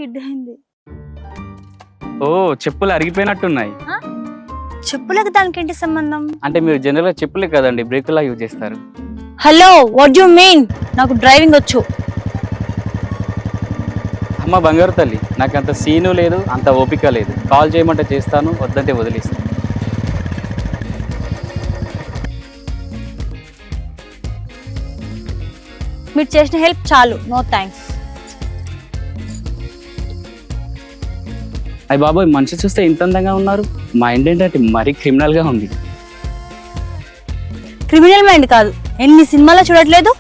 Skid అయింది. ఓ చెప్పులు అరిగిపోయినట్టున్నాయి. చెప్పులకు దానికి ఏంటి సంబంధం? అంటే మీరు జనరల్ గా చెప్పులే కదండి బ్రేకులా యూజ్ చేస్తారు. Hello, what you mean? నాకు డ్రైవింగ్ వచ్చు. అమ్మ బంగారు తల్లి, నాకు అంత సీను లేదు, అంత ఓపిక లేదు. కాల్ చేయమంటే చేస్తాను, వద్దంటే వదిలేస్తాను. మీరు చేసిన హెల్ప్ చాలు, నో థ్యాంక్స్. అయ్య బాబోయ్, మనిషి చూస్తే ఇంత అందంగా ఉన్నారు. మైండ్ ఏంటంటే మరీ క్రిమినల్ గా ఉంది. క్రిమినల్ మైండ్ కాదు, ఎన్ని సినిమాలో చూడట్లేదు.